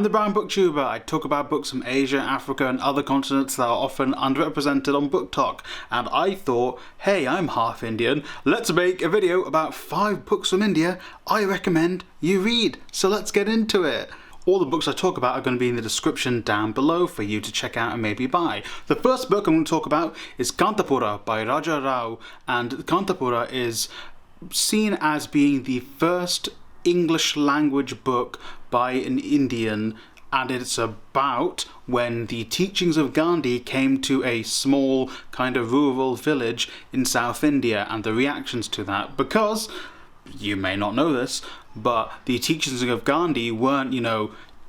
I'm the Brown Booktuber. I talk about books from Asia, Africa and other continents that are often underrepresented on Book Talk. And I thought, hey, I'm half Indian, let's make a video about 5 books from India I recommend you read. So let's get into it. All the books I talk about are going to be in the description down below for you to check out and maybe buy. The first book I'm going to talk about is Kantapura by Raja Rao, and Kantapura is seen as being the first English language book by an Indian, and it's about when the teachings of Gandhi came to a small kind of rural village in South India and the reactions to that, because you may not know this, but the teachings of Gandhi weren't,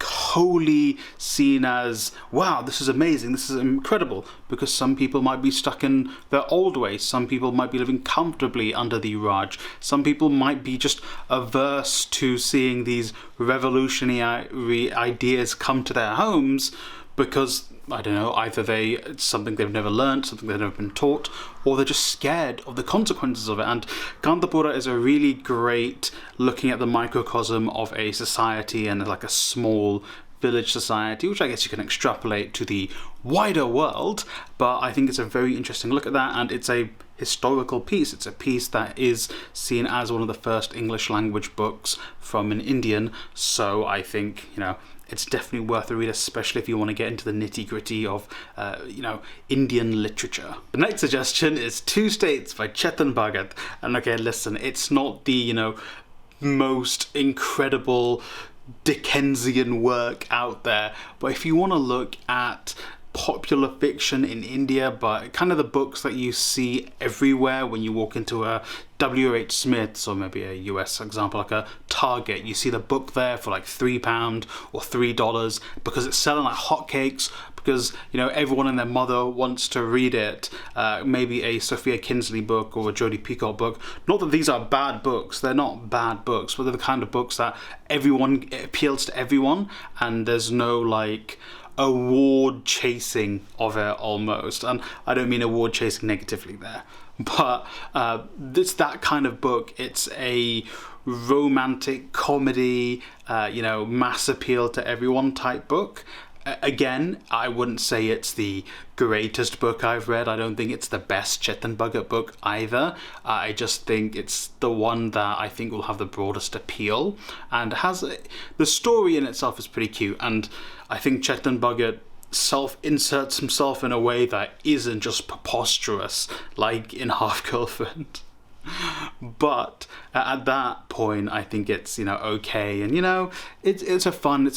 wholly seen as, wow, this is amazing, this is incredible, because some people might be stuck in their old ways, some people might be living comfortably under the Raj, some people might be just averse to seeing these revolutionary ideas come to their homes because, I don't know, either it's something they've never learned, something they've never been taught, or they're just scared of the consequences of it. And Kantapura is a really great looking at the microcosm of a society and like a small village society, which I guess you can extrapolate to the wider world, but I think it's a very interesting look at that, and it's a historical piece. It's a piece that is seen as one of the first English language books from an Indian, so I think, it's definitely worth a read, especially if you want to get into the nitty-gritty of, Indian literature. The next suggestion is Two States by Chetan Bhagat. And okay, listen, it's not the, most incredible Dickensian work out there, but if you want to look at popular fiction in India, but kind of the books that you see everywhere when you walk into a W.H. Smith's, or maybe a US example like a Target, you see the book there for like £3 or $3 because it's selling like hotcakes, because everyone and their mother wants to read it. Maybe a Sophia Kinsley book or a Jodie Peacock book. Not that these are bad books, they're not bad books, but they're the kind of books that it appeals to everyone, and there's no like award chasing of it almost. And I don't mean award chasing negatively there, but it's that kind of book. It's a romantic comedy, mass appeal to everyone type book. Again, I wouldn't say it's the greatest book I've read. I don't think it's the best Chetan Bhagat book either. I just think it's the one that I think will have the broadest appeal, and the story in itself is pretty cute, and I think Chetan Bhagat self-inserts himself in a way that isn't just preposterous like in Half-Girlfriend. But at that point I think it's okay, and it's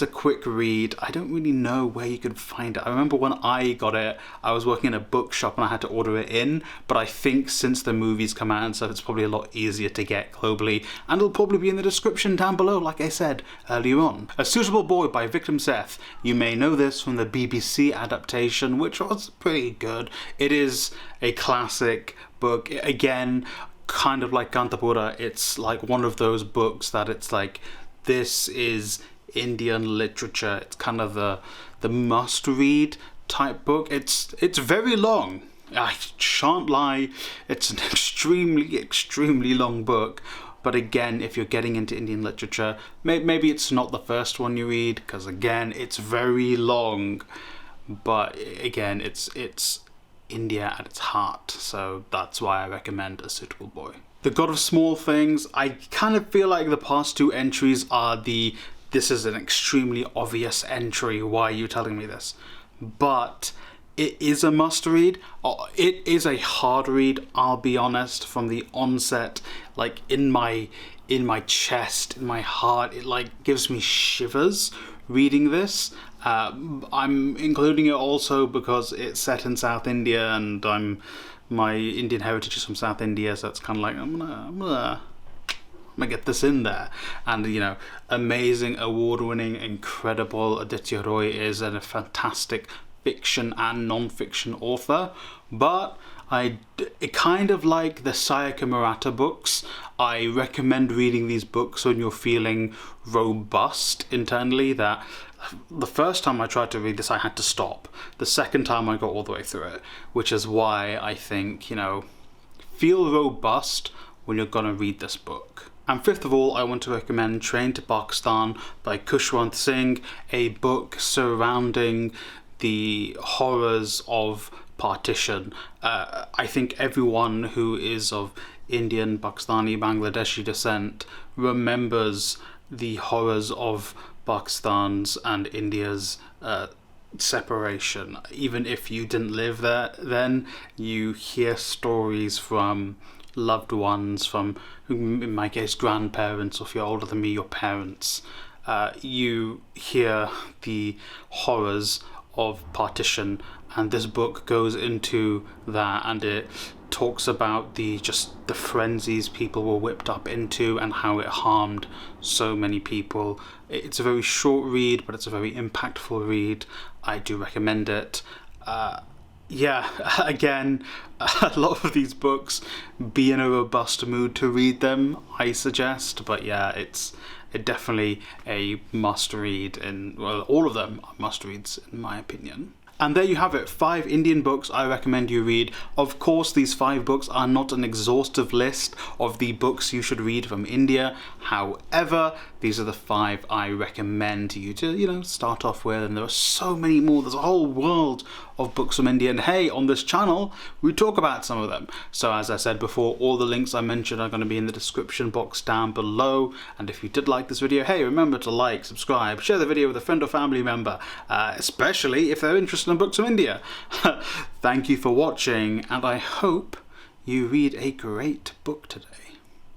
a quick read. I don't really know where you could find it. I remember when I got it, I was working in a bookshop and I had to order it in, but I think since the movies come out and stuff, it's probably a lot easier to get globally, and it'll probably be in the description down below like I said earlier on. A Suitable Boy by Vikram Seth. You may know this from the BBC adaptation, which was pretty good. It is a classic book. Again, kind of like Kantapura, it's like one of those books that it's like, this is Indian literature. It's kind of the must-read type book. It's very long. I shan't lie, it's an extremely long book. But again, if you're getting into Indian literature, maybe it's not the first one you read, because again, it's very long. But again, it's India at its heart, so that's why I recommend A Suitable Boy. The God of Small Things, I kind of feel like the past 2 entries are this is an extremely obvious entry, why are you telling me this? But it is a must read. It is a hard read, I'll be honest, from the onset. Like in my chest, in my heart, it like gives me shivers reading this. I'm including it also because it's set in South India, and my Indian heritage is from South India, so it's kind of like I'm gonna get this in there. And amazing, award-winning, incredible Aditya Roy is a fantastic fiction and non-fiction author. But it kind of like the Sayaka Murata books. I recommend reading these books when you're feeling robust internally. That the first time I tried to read this, I had to stop. The second time I got all the way through it, which is why I think, feel robust when you're gonna read this book. And fifth of all, I want to recommend Train to Pakistan by Khushwant Singh, a book surrounding the horrors of partition. I think everyone who is of Indian, Pakistani, Bangladeshi descent remembers the horrors of Pakistan's and India's separation. Even if you didn't live there then, you hear stories from loved ones, from, in my case, grandparents, or if you're older than me, your parents. You hear the horrors of partition, and this book goes into that, and it talks about the frenzies people were whipped up into and how it harmed so many people. It's a very short read, but it's a very impactful read. I do recommend it. Yeah, again, a lot of these books, be in a robust mood to read them, I suggest. But yeah, it's definitely a must read, and well, all of them are must reads in my opinion. And there you have it, 5 Indian books I recommend you read. Of course, these 5 books are not an exhaustive list of the books you should read from India. However, these are the 5 I recommend you to, start off with. And there are so many more. There's a whole world of books from India. And hey, on this channel, we talk about some of them. So as I said before, all the links I mentioned are going to be in the description box down below. And if you did like this video, hey, remember to like, subscribe, share the video with a friend or family member, especially if they're interested in books from India. Thank you for watching, and I hope you read a great book today.